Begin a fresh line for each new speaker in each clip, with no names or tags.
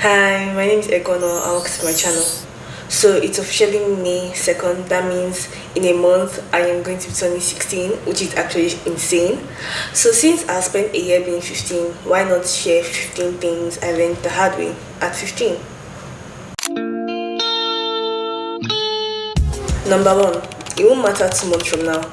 Hi, my name is Eguono. Welcome to my channel. So it's officially May 2nd. That means in a month I am going to be turning 16, which is actually insane. So since I spent a year being 15, why not share 15 things I learned the hard way at 15? Number one, it won't matter 2 months from now.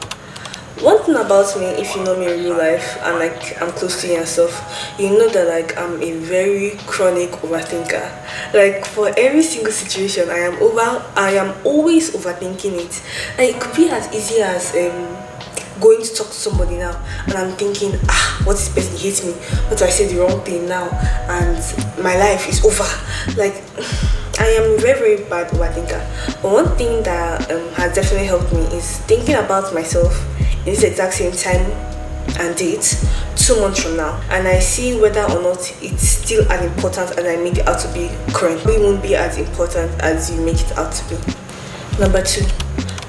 One thing about me, if you know me in real life and like I'm close to you and stuff, you know that like I'm a very chronic overthinker. Like for every single situation, I am always overthinking it. And it could be as easy as going to talk to somebody now, and I'm thinking, what if this person hates me? What if I say the wrong thing now, and my life is over? Like. I am a very, very bad overthinker. But one thing that has definitely helped me is thinking about myself in this exact same time and date 2 months from now, and I see whether or not it's still as important as I made it out to be currently. It won't be as important as you make it out to be. Number two,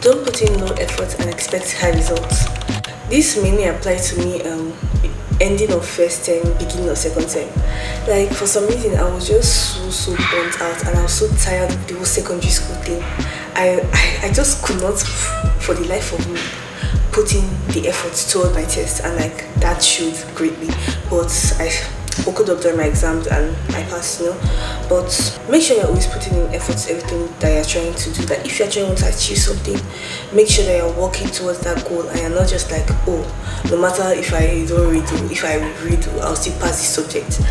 don't put in no effort and expect high results. This mainly applies to me ending of first term, beginning of second term. Like for some reason I was just so burnt out, and I was so tired of the whole secondary school thing. I just could not for the life of me put in the effort toward my test, and like that showed greatly. But I focused up during my exams and I passed, But make sure you're always putting in effort to everything that you're trying to do. That if you're trying to achieve something, make sure that you're working towards that goal, and you're not just like, no matter if I don't redo, if I redo, I'll still pass this subject.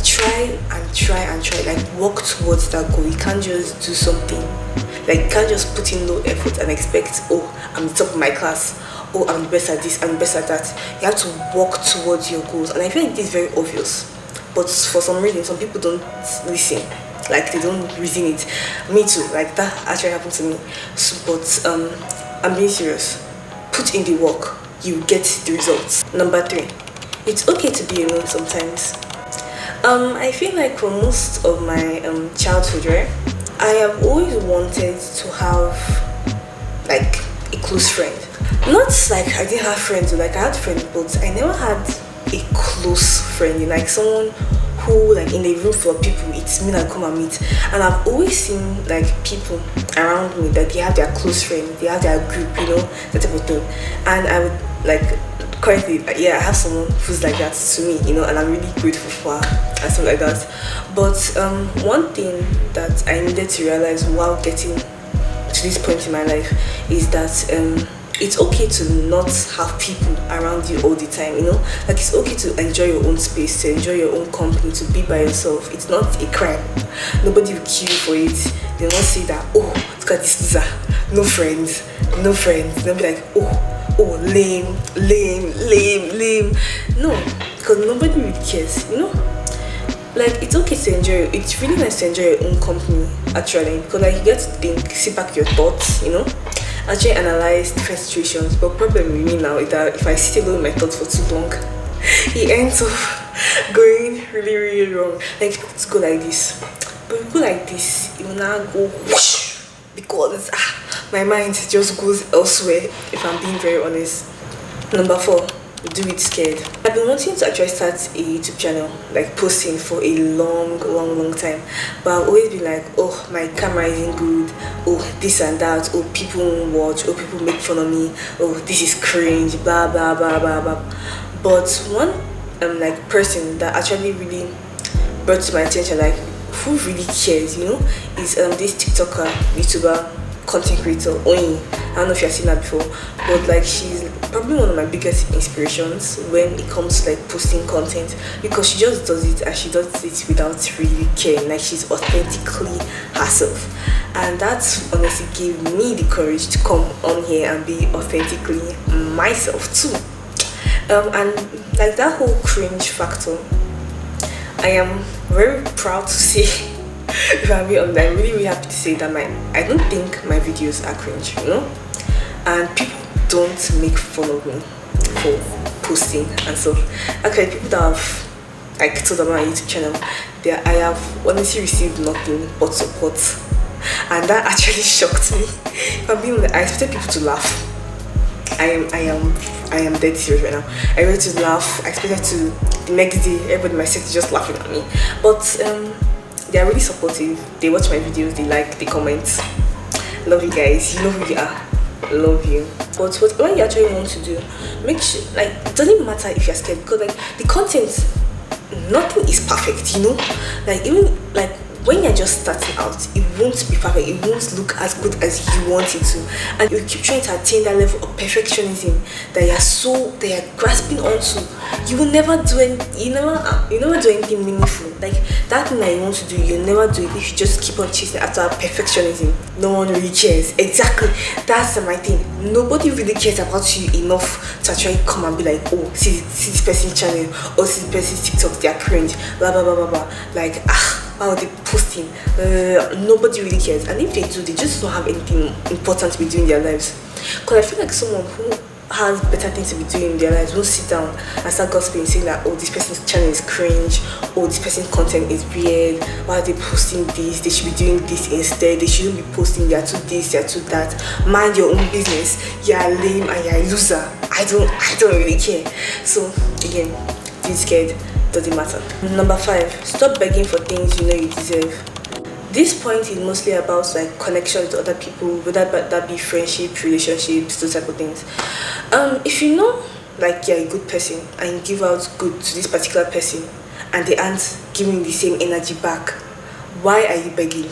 Try and try and try. Like work towards that goal. You can't just do something. Like you can't just put in no effort and expect, I'm the top of my class. I'm the best at this, I'm the best at that. You have to work towards your goals, and I feel like this is very obvious. But for some reason, some people don't listen. Like they don't reason it. Me too. Like that actually happened to me. But I'm being serious. Put in the work. You get the results. Number three, it's okay to be alone sometimes. I feel like for most of my childhood, right, I have always wanted to have like a close friend. Not like I didn't have friends, like I had friends, but I never had a close friend, like someone who, like in a room full of people, it's me that come and meet. And I've always seen like people around me that they have their close friends, they have their group, that type of thing. And I would like currently, I have someone who's like that to me, and I'm really grateful for her and stuff like that. But one thing that I needed to realize while getting to this point in my life is that it's okay to not have people around you all the time, like it's okay to enjoy your own space, to enjoy your own company, to be by yourself. It's not a crime. Nobody will kill you for it. They'll not say that, look at this loser, no friends. They'll be like, lame. No, because nobody really cares, Like it's okay to enjoy. It's really nice to enjoy your own company actually, because like you get to think, sit back your thoughts, actually analyze different situations. But problem with me now is that if I sit alone with my thoughts for too long, it ends up going really, really wrong. Like it's go like this, but if you go like this, it will now go whoosh, because my mind just goes elsewhere. If I'm being very honest. Number four, do it scared. I've been wanting to actually start a YouTube channel, like posting for a long time, but I've always been like, my camera isn't good, this and that, people won't watch, people make fun of me, this is cringe, blah blah blah blah blah. But one like person that actually really brought to my attention, like who really cares, is this TikToker, YouTuber, content creator, Oyin. I don't know if you've seen that before, but like she's probably one of my biggest inspirations when it comes to like posting content, because she just does it, and she does it without really caring. Like she's authentically herself, and that honestly gave me the courage to come on here and be authentically myself too. And like that whole cringe factor, I am very proud to say. If I'm being honest, I'm really happy to say that I don't think my videos are cringe, and people don't make fun of me for posting and stuff. Actually, people that have like told about my YouTube channel, I have honestly received nothing but support, and that actually shocked me. If I'm being honest, I expected people to laugh. I am dead serious right now. I expected to laugh. I expected to the next day everybody in my set is just laughing at me, but They are really supportive. They watch my videos, they like, they comment. Love you guys. You know who you are. Love you. But what you actually want to do, make sure, like, it doesn't matter if you're scared, because like the content, nothing is perfect, you know. Like, even like when you're just starting out, it won't be perfect, it won't look as good as you want it to, and you keep trying to attain that level of perfectionism that you're grasping onto. You will never do you never do anything meaningful. Like that thing that you want to do, you'll never do it if you just keep on chasing after perfectionism. No one really cares. Exactly, that's my thing. Nobody really cares about you enough to actually come and be like, oh, see this person's channel, or see this person's TikTok, they're cringe, blah blah blah blah blah. Like, how are they posting? Nobody really cares, and if they do, they just don't have anything important to be doing in their lives. Because I feel like someone who has better things to be doing in their lives won't sit down and start gossiping, saying that, oh, this person's channel is cringe, oh, this person's content is weird, why are they posting this, they should be doing this instead, they shouldn't be posting, they are too this, they are too that. Mind your own business. You are lame and you're a loser. I don't really care. So again, being scared doesn't matter. Number 5, stop begging for things you know you deserve. This point is mostly about like connection with other people, whether that be friendship, relationships, those type of things. If you know like you're a good person and you give out good to this particular person and they aren't giving the same energy back, why are you begging?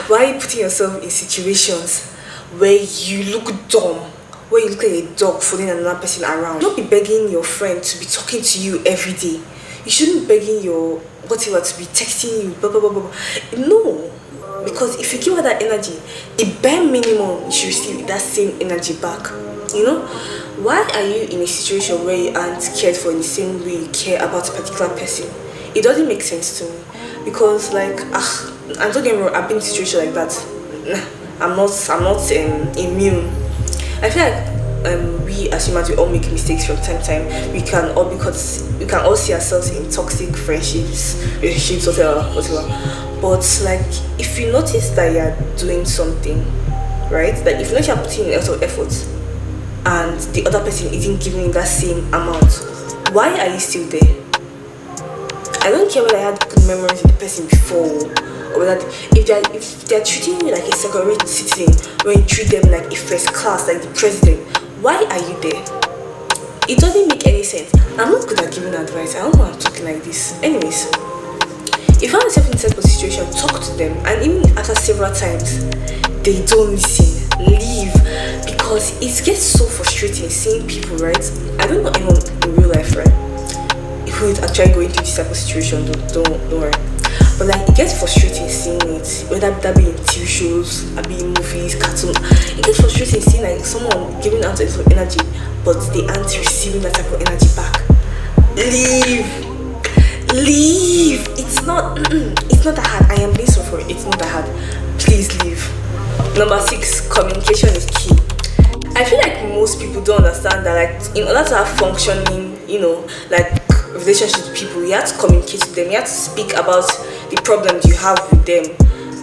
Why are you putting yourself in situations where you look dumb, where you look like a dog following another person around? Don't be begging your friend to be talking to you every day. You shouldn't be begging your whatever to be texting you, blah blah blah blah. No, because if you give her that energy, the bare minimum you should receive that same energy back. You know, why are you in a situation where you aren't cared for in the same way you care about a particular person? It doesn't make sense to me, because like, I'm not getting wrong, I've been in a situation like that. Nah, I'm not immune. I feel like we as humans, we all make mistakes from time to time. We can all see ourselves in toxic friendships, relationships, whatever. But like, if you notice that you're doing something, right? That if you know you're putting in a lot of effort and the other person isn't giving you that same amount, why are you still there? I don't care whether I had good memories with the person before, or whether if they're treating you like a second-rate citizen, when you treat them like a first class, like the president, why are you there? It doesn't make any sense. I'm not good at giving advice. I don't know why I'm talking like this. Anyways, if you find yourself in a type of situation, talk to them, and even after several times they don't listen, leave, because it gets so frustrating seeing people, right? I don't know anyone in real life, right, who is actually going through this type of situation. Don't worry. But like, it gets frustrating seeing it, whether that be in TV shows, or be in movies, cartoons. It gets frustrating seeing like someone giving out a lot of energy, but they aren't receiving that type of energy back. Leave. It's not that hard. I am being so for it. It's not that hard. Please leave. Number 6, communication is key. I feel like most people don't understand that, like, in order to have functioning, like relationships with people, you have to communicate with them, you have to speak about the problems you have with them.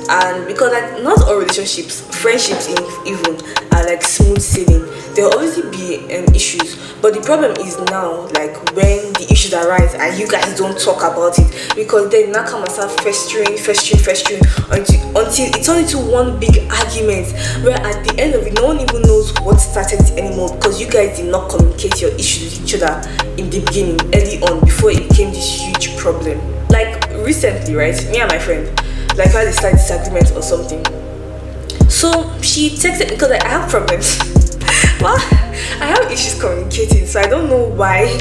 And because like not all relationships, friendships even are like smooth sailing. There will obviously be issues, but the problem is now like when the issues arise and you guys don't talk about it, because then now come and start festering until it turns into one big argument where at the end of it no one even knows what started it anymore, because you guys did not communicate your issues with each other in the beginning, early on, before it became this huge problem. Like recently, right, me and my friend, like, I had a slight disagreement or something. So she texted, because like, I have problems. Well, I have issues communicating, so I don't know why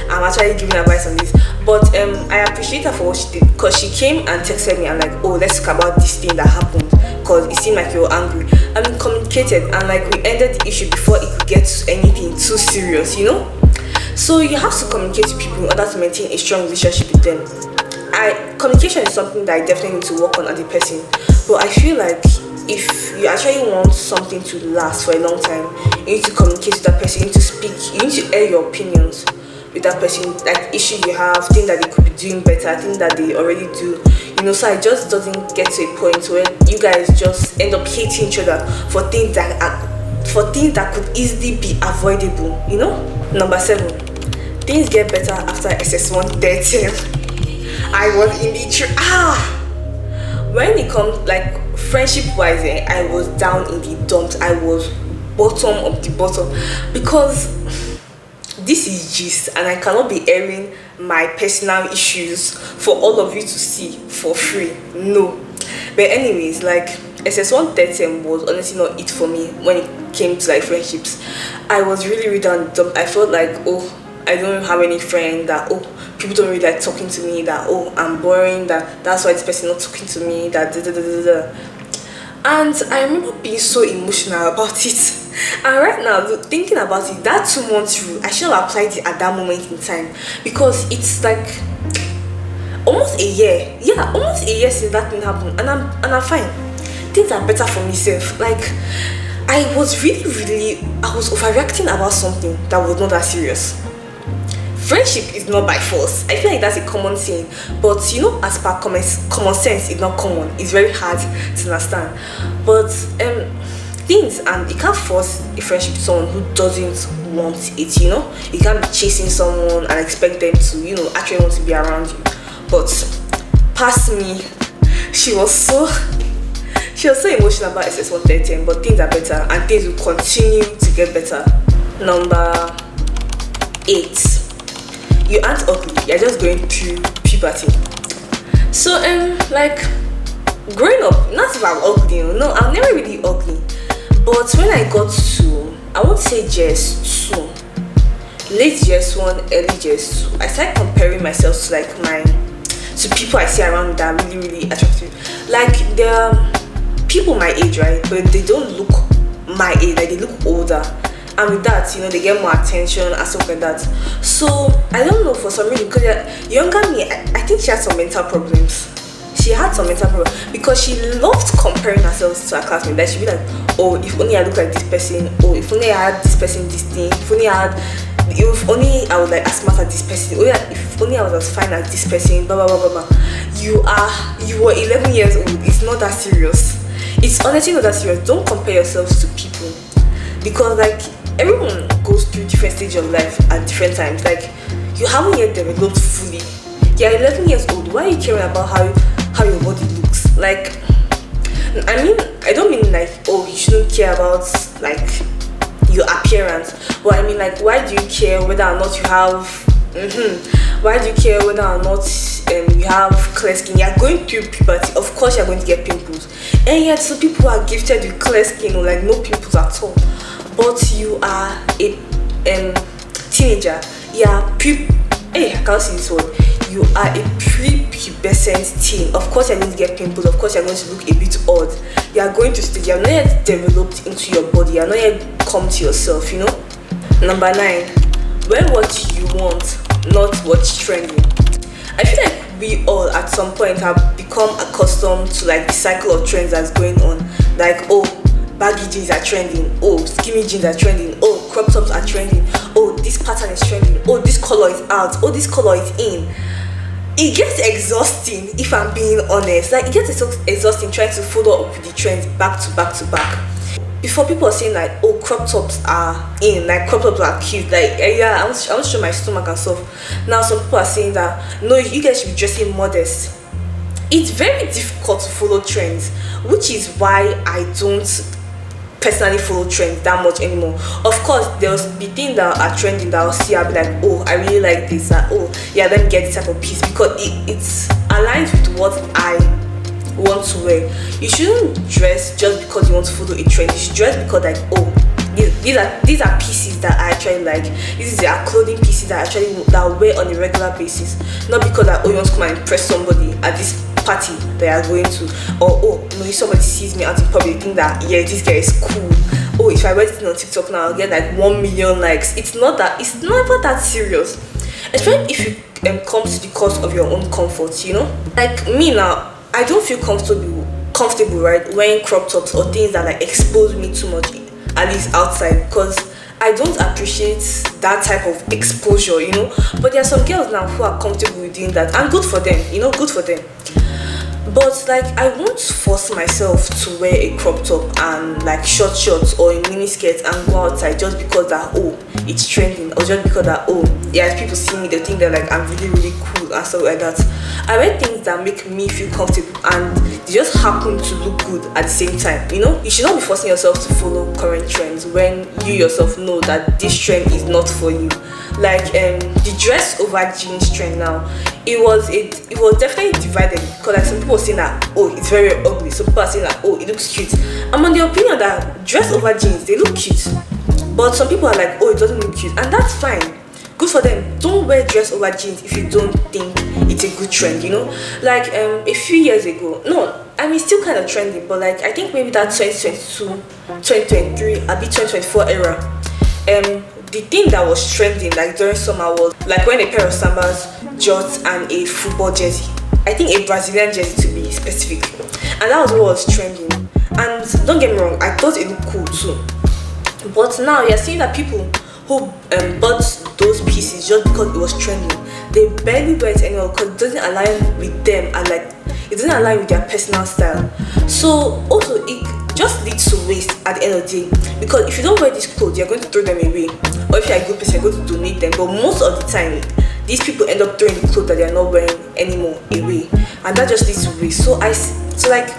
I'm actually giving advice on this. But I appreciate her for what she did, because she came and texted me and like, oh, let's talk about this thing that happened, because it seemed like you were angry. I mean, communicated, and like we ended the issue before it could get to anything too serious, So you have to communicate to people in order to maintain a strong relationship with them. Communication is something that I definitely need to work on as a person, but I feel like if you actually want something to last for a long time, you need to communicate with that person, you need to speak, you need to air your opinions with that person, like issues you have, things that they could be doing better, things that they already do, so it just doesn't get to a point where you guys just end up hating each other for things that could easily be avoidable. Number 7, things get better after SS1 13. I was in the when it comes like friendship wise, I was down in the dumps. I was bottom of the bottom because this is gist and I cannot be airing my personal issues for all of you to see for free. No. But anyways, like SS130 was honestly not it for me when it came to like friendships. I was really really down the dump. I felt like, oh, I don't have any friend, that oh, people don't really like talking to me, that oh, I'm boring, that's why this person not talking to me, that da, da, da, da, da. And I remember being so emotional about it. And right now, thinking about it, that 2 months rule, I should have applied it at that moment in time because it's like almost a year. Yeah, almost a year since that thing happened, and I'm fine. Things are better for myself. Like I was I was overreacting about something that was not that serious. Friendship is not by force. I feel like that's a common thing, but as per common sense, it's not common. It's very hard to understand. But things, and you can't force a friendship to someone who doesn't want it. You can't be chasing someone and expect them to actually want to be around you. But past me, she was so emotional about SS130, but things are better and things will continue to get better. Number 8. You aren't ugly, you're just going through puberty. So like growing up, not if I'm ugly, no, I'm never really ugly. But when I got to, I won't say JS2, late JS1, early JS2, I started comparing myself to to people I see around me that are really, really attractive. Like there are people my age, right? But they don't look my age, like they look older. And with that, they get more attention and stuff like that. So I don't know, for some reason, because younger me, I think she had some mental problems. She had some mental problems because she loved comparing herself to her classmates. Like she'd be like, oh, if only I look like this person. Oh, if only I had this person, this thing. If only I was like as smart as this person. Oh yeah, if only I was as fine as this person. Blah blah blah blah blah. You were 11 years old. It's not that serious. It's honestly not that serious. Don't compare yourselves to people because like everyone goes through different stages of life at different times. Like you haven't yet developed fully. You're 11 years old. Why are you caring about how your body looks? Like, I don't mean like, oh, you shouldn't care about like your appearance. But I mean like, why do you care whether or not you have why do you care whether or not you have clear skin? You're going through puberty, of course you're going to get pimples. And yet some people are gifted with clear skin or like no pimples at all. But you are a teenager. I can't see this word. You are a pre-pubescent teen. Of course you're going to get pimples. Of course you're going to look a bit odd. You are going to stage. You're not yet developed into your body. You're not yet come to yourself, Number 9. Wear what you want, not what's trending. I feel like we all at some point have become accustomed to like the cycle of trends that's going on. Like, oh, baggy jeans are trending. Oh, skinny jeans are trending. Oh, crop tops are trending. Oh, this pattern is trending. Oh, this color is out. Oh, this color is in. It gets exhausting if I'm being honest. Like it gets exhausting trying to follow up with the trends back to back to back. Before people are saying like, oh, crop tops are in, like crop tops are cute. Like yeah, I want to show my stomach and stuff. Now some people are saying that no, you guys should be dressing modest. It's very difficult to follow trends, which is why I don't personally follow trends that much anymore. Of course there'll be things that are trending that I'll see, I'll be like, oh, I really like this, oh yeah, let me get this type of piece because it's aligned with what I want to wear. You shouldn't dress just because you want to follow a trend. You should dress because like, oh, these are pieces that I actually like. These are clothing pieces that I wear on a regular basis, not because that, oh, you want to come and impress somebody at this party that you are going to, or oh no, if somebody sees me out in public, they think that yeah, this guy is cool. Oh, if I wear this on TikTok now, I'll get like 1 million likes. It's never that serious, especially if you come to the cost of your own comfort. Like me now, I don't feel comfortable right wearing crop tops or things that like expose me too much, at least outside, because I don't appreciate that type of exposure, But there are some girls now who are comfortable with doing that, and good for them, good for them. But like I won't force myself to wear a crop top and like short shorts or a mini skirt and go outside just because that, oh, it's trending, or just because that, oh yeah, if people see me they think that like I'm really really cool and stuff like that. I wear things that make me feel comfortable and they just happen to look good at the same time. You should not be forcing yourself to follow current trends when you yourself know that this trend is not for you. Like the dress over jeans trend now, it was definitely divided because like some people were saying that, oh, it's very ugly. Some people are saying that, oh, it looks cute. I'm on the opinion that dress over jeans, they look cute, but some people are like, oh, it doesn't look cute, and that's fine. Good for them. Don't wear dress over jeans if you don't think it's a good trend. Like a few years ago, no, I mean still kind of trending, but like I think maybe that 2022, 2023, a bit 2024 era, the thing that was trending like during summer was like when a pair of sambas, jorts, and a football jersey. I think a Brazilian jersey to be specific, and that was what was trending. And don't get me wrong, I thought it looked cool too. But now you're seeing that people who bought those pieces just because it was trending, they barely wear it anymore because it doesn't align with them, and like it doesn't align with their personal style. So also it just leads to waste at the end of the day, because if you don't wear these clothes, you're going to throw them away, or if you're a good person, you're going to donate them. But most of the time, these people end up throwing the clothes that they're not wearing anymore away, and that just leads to waste. So like,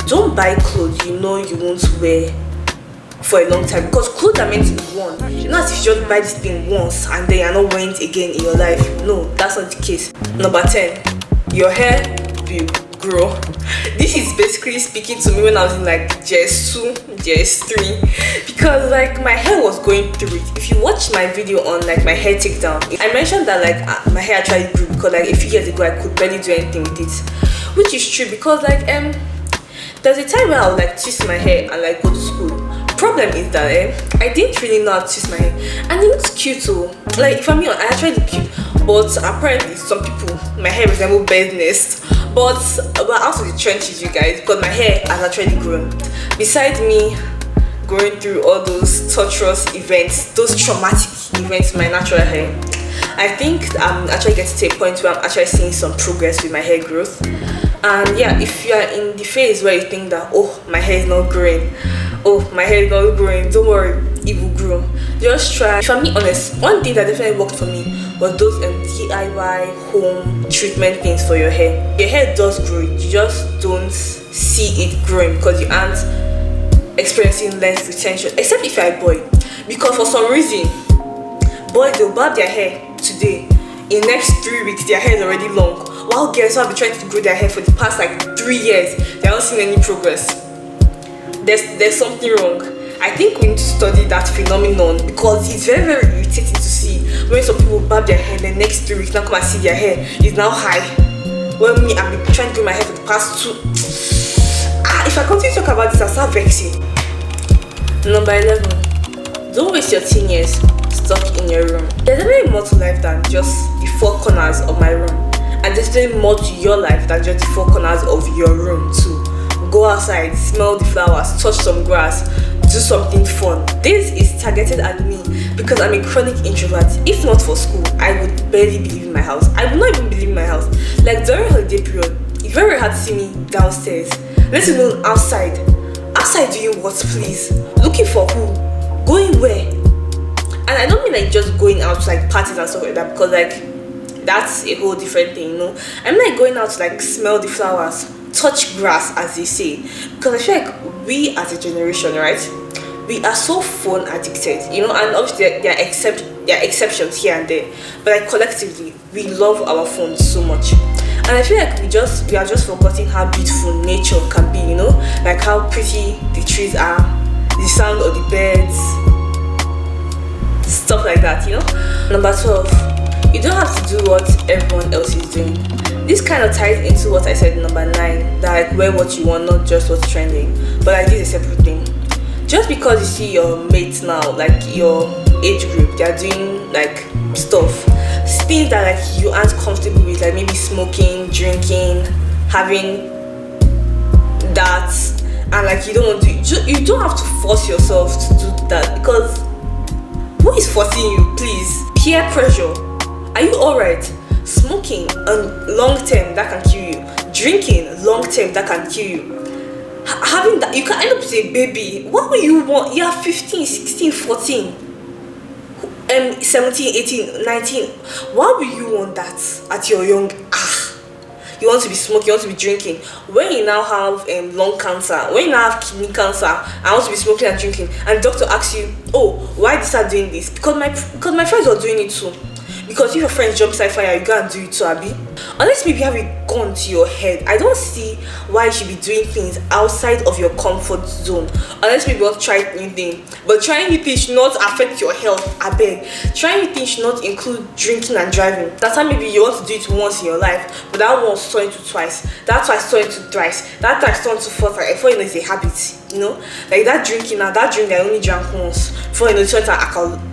don't buy clothes you know you won't wear for a long time, because clothes are meant to be worn. You know, as if you just buy this thing once and then you're not wearing it again in your life. No, that's not the case. Number 10, your hair will grow. This is basically speaking to me when I was in like JS2, JS3, because like my hair was going through it. If you watch my video on like my hair takedown, I mentioned that like my hair actually grew because like a few years ago I could barely do anything with it, which is true because like there's a time where I would like twist my hair and like go to school. Problem is that I didn't really know how to twist my hair, and it looks cute too. Like if I'm being honest, I actually look cute, but apparently some people, my hair resembles bird's nest. But out of the trenches, you guys, because my hair has actually grown. Besides me going through all those torturous events, those traumatic events with my natural hair, I think I'm actually getting to a point where I'm actually seeing some progress with my hair growth. And yeah, if you are in the phase where you think that, oh, my hair is not growing, don't worry, it will grow. Just try. If I'm being honest, one thing that definitely worked for me was those DIY home treatment things for your hair. Your hair does grow, you just don't see it growing because you aren't experiencing length retention, except if you're a boy, because for some reason boys, they'll barb their hair today, in the next 3 weeks their hair is already long, while girls who have been trying to grow their hair for the past like 3 years, they haven't seen any progress. There's something wrong. I think we need to study that phenomenon because it's very, very irritating to see when some people barb their hair, the next 3 weeks now come and see their hair is now high. Well, me, I've been trying to grow my hair for the past 2. If I continue to talk about this, I'll start vexing. Number 11, don't waste your teen years stuck in your room. There's definitely more to life than just the 4 corners of my room, and there's definitely more to your life than just the 4 corners of your room too. Go outside, smell the flowers, touch some grass, do something fun. This is targeted at me because I'm a chronic introvert. If not for school, I would barely be leaving my house. I would not even be leaving my house. Like during holiday period, it's very, very hard to see me downstairs, let alone outside. Outside doing what, please? Looking for who? Going where? And I don't mean like just going out to like parties and stuff like that, because like that's a whole different thing, you know. I'm like going out to like smell the flowers, touch grass, as they say, because I feel like we as a generation, right, we are so phone addicted, you know. And obviously there are exceptions here and there, but like collectively we love our phones so much. And I feel like we are just forgetting how beautiful nature can be, you know, like how pretty the trees are, the sound of the birds, stuff like that, you know. Number 12, you don't have to do what everyone else is doing. This kind of ties into what I said in number 9, that like wear what you want, not just what's trending. But like this is a separate thing. Just because you see your mates now, like your age group, they are doing like stuff, things that like you aren't comfortable with, like maybe smoking, drinking, having that, and like you don't want to, you don't have to force yourself to do that, because who is forcing you? Please. Peer pressure. Are you alright? Smoking long term, that can kill you. Drinking long term, that can kill you. Having that, you can end up with a baby. What will you want? You are 15, 16, 14, 17, 18, 19. Why will you want that at your young you want to be smoking, you want to be drinking. When you now have lung cancer, when you now have kidney cancer, I want to be smoking and drinking, and the doctor asks you, oh, why did you start doing this? Because my friends were doing it too. Because if your friends jump inside fire, you go and do it too, Abby. Unless maybe you have a gun to your head, I don't see why you should be doing things outside of your comfort zone. Unless maybe you want to try new thing. But trying new things should not affect your health, I beg. Trying new things should not include drinking and driving. That's why maybe you want to do it once in your life, but that once turn into twice. That twice turn into thrice. That thrice turn to fourth. Like, before you know, it's a habit. You know, like that drinking now, that drink that I only drank once before you know, it turns an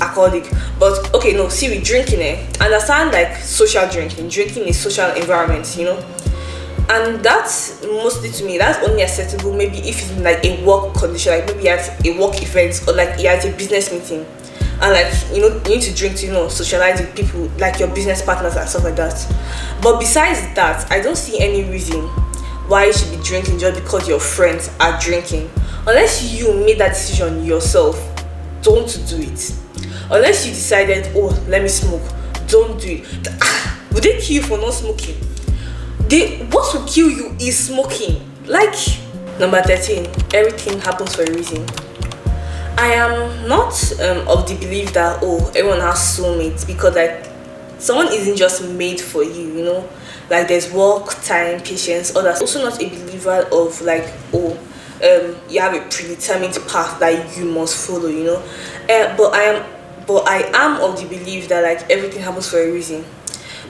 alcoholic. But okay, no, see, with drinking, understand like social drinking is social environment, you know, and that's mostly, to me, that's only acceptable maybe if it's in like a work condition, like maybe at a work event or like you're at a business meeting, and like, you know, you need to drink to, you know, socialize with people like your business partners and stuff like that. But besides that, I don't see any reason why you should be drinking just because your friends are drinking. Unless you made that decision yourself, don't do it. Unless you decided, oh, let me smoke, don't do it. Would they kill you for not smoking? What will kill you is smoking. Like, number 13, everything happens for a reason. I am not of the belief that, oh, everyone has soulmates, because like someone isn't just made for you, you know. Like, there's work, time, patience, others. Also not a believer of like, oh, you have a predetermined path that you must follow, you know. But I am of the belief that like everything happens for a reason.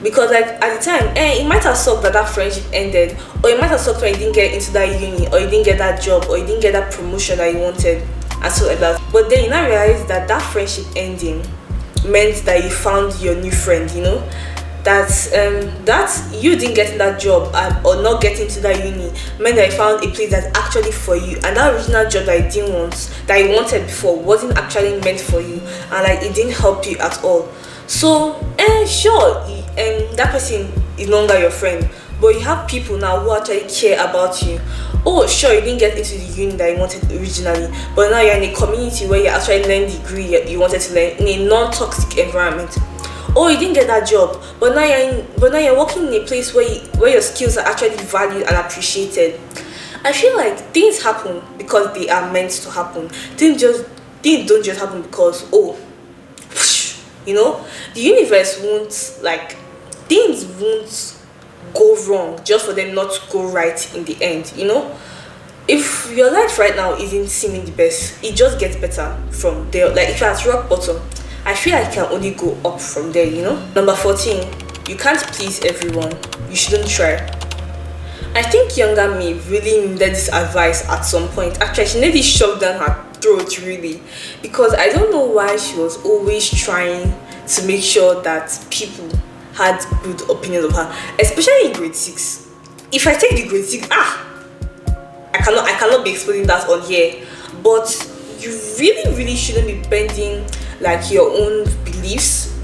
Because like at the time, it might have sucked that friendship ended, or it might have sucked when you didn't get into that uni, or you didn't get that job, or you didn't get that promotion that you wanted, and so like that. But then you now realize that friendship ending meant that you found your new friend, you know. That you didn't get in that job, or not getting to that uni, meant that you found a place that's actually for you, and that original job that you didn't want, that you wanted before, wasn't actually meant for you, and like it didn't help you at all. So sure, that person is no longer your friend, but you have people now who actually care about you. Oh sure, you didn't get into the uni that you wanted originally, but now you're in a community where you actually learn the degree you wanted to learn in a non-toxic environment. Oh, you didn't get that job, but now you're working in a place where your skills are actually valued and appreciated. I feel like things happen because they are meant to happen. Things don't just happen because, oh, you know, the universe won't, like, things won't go wrong just for them not to go right in the end, you know. If your life right now isn't seeming the best, it just gets better from there. Like, if you're at rock bottom, I feel like you can only go up from there, you know. Number 14, you can't please everyone. You shouldn't try. I think younger me really needed this advice at some point. Actually, she nearly shoved down her throat, really, because I don't know why she was always trying to make sure that people had good opinions of her, especially in grade 6. If I take the grade 6, I cannot be explaining that on here, but you really shouldn't be bending like your own beliefs,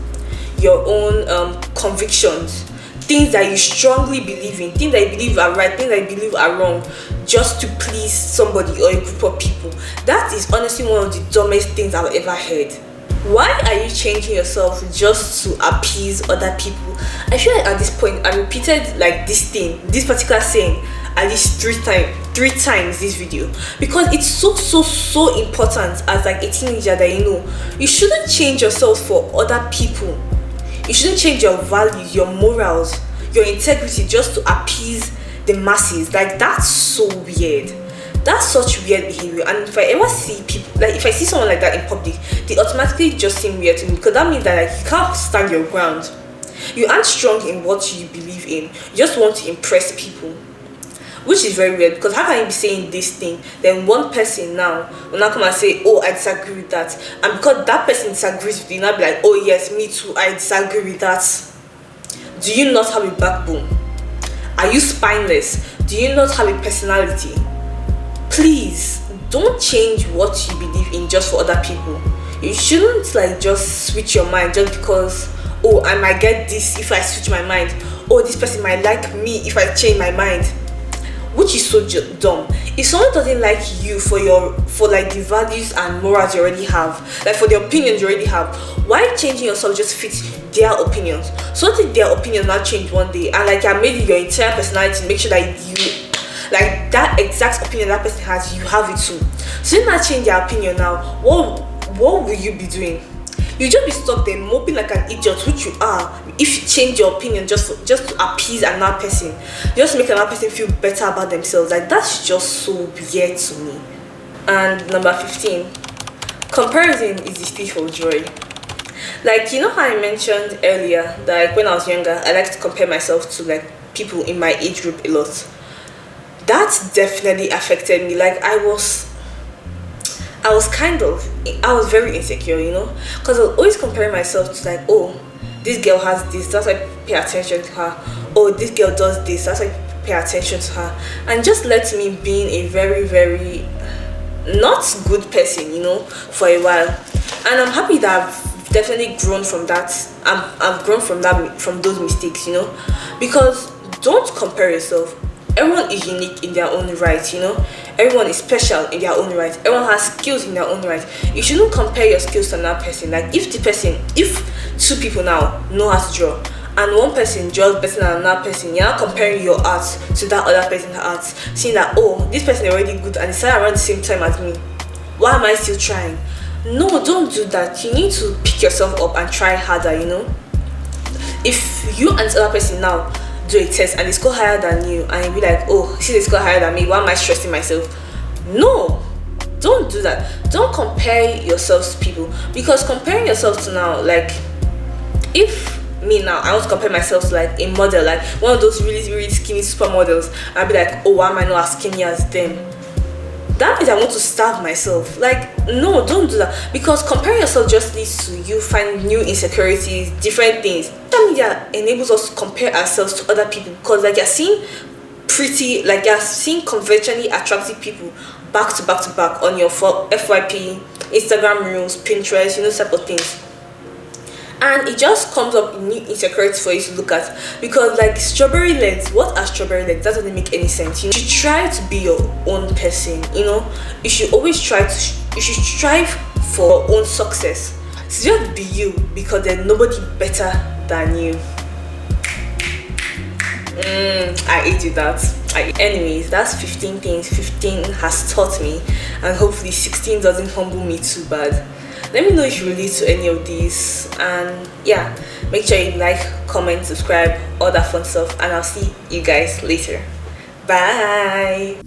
your own convictions, things that you strongly believe in, things that you believe are right, things that you believe are wrong, just to please somebody or a group of people. That is honestly one of the dumbest things I've ever heard. Why are you changing yourself just to appease other people? I feel like at this point I repeated like this particular saying at least three times this video, because it's so important as like a teenager that, you know, you shouldn't change yourself for other people. You shouldn't change your values, your morals, your integrity just to appease the masses. Like, that's so weird. That's such weird behavior. And if I ever see people, like if I see someone like that in public, they automatically just seem weird to me, because that means that like you can't stand your ground. You aren't strong in what you believe in. You just want to impress people, which is very weird, because how can you be saying this thing, then one person now will now come and say, oh, I disagree with that, and because that person disagrees with you, now be like, oh yes, me too, I disagree with that. Do you not have a backbone? Are you spineless? Do you not have a personality? Please don't change what you believe in just for other people. You shouldn't like just switch your mind just because, oh, I might get this if I switch my mind, oh, this person might like me if I change my mind, which is so dumb. If someone doesn't like you for like the values and morals you already have, like for the opinions you already have, why changing yourself just fit their opinions. So what if their opinion not change one day and like you have made it your entire personality, make sure that you like that exact opinion that person has, you have it too. So you not change their opinion now, what will you be doing? You just be stuck there moping like an idiot, which you are, if you change your opinion just to appease another person, just to make another person feel better about themselves. Like that's just so weird to me. And number 15, comparison is the thief of joy. Like, you know how I mentioned earlier that like when I was younger, I like to compare myself to like people in my age group a lot. That definitely affected me. Like I was very insecure, you know, because I was always comparing myself to like, oh, this girl has this, that's why I pay attention to her. Oh, this girl does this, that's why I pay attention to her. And just let me being a very, very not good person, you know, for a while. And I'm happy that I've definitely grown from that. I've grown from those mistakes, you know, because don't compare yourself. Everyone is unique in their own right, you know. Everyone is special in their own right. Everyone has skills in their own right. You shouldn't compare your skills to another person. Like if two people now know how to draw and one person draws better than another person, you're not comparing your art to that other person's art, saying that, oh, this person is already good and they started around the same time as me, why am I still trying? No, don't do that. You need to pick yourself up and try harder, you know. If you and the other person now do a test and they score higher than you and you be like, oh, see, they score higher than me, why am I stressing myself? No, don't do that. Don't compare yourselves to people, because comparing yourself to now, like if me now I want to compare myself to like a model, like one of those really really skinny supermodels, I'll be like, oh, why am I not as skinny as them? That means I want to starve myself. Like, no, don't do that, because comparing yourself just leads to you find new insecurities, different things. Social media enables us to compare ourselves to other people, because like you're seeing conventionally attractive people back to back to back on your FYP, Instagram reels, Pinterest, you know, type of things. And it just comes up new insecurities for you to look at, because like strawberry legs, what are strawberry legs? That doesn't make any sense. You should try to be your own person, you know. You should always you should strive for your own success. So just be you, because there's nobody better than you. I hate you that. Anyways, that's 15 things 15 has taught me, and hopefully 16 doesn't humble me too bad. Let me know if you relate to any of these, and yeah, make sure you like, comment, subscribe, all that fun stuff, and I'll see you guys later. Bye.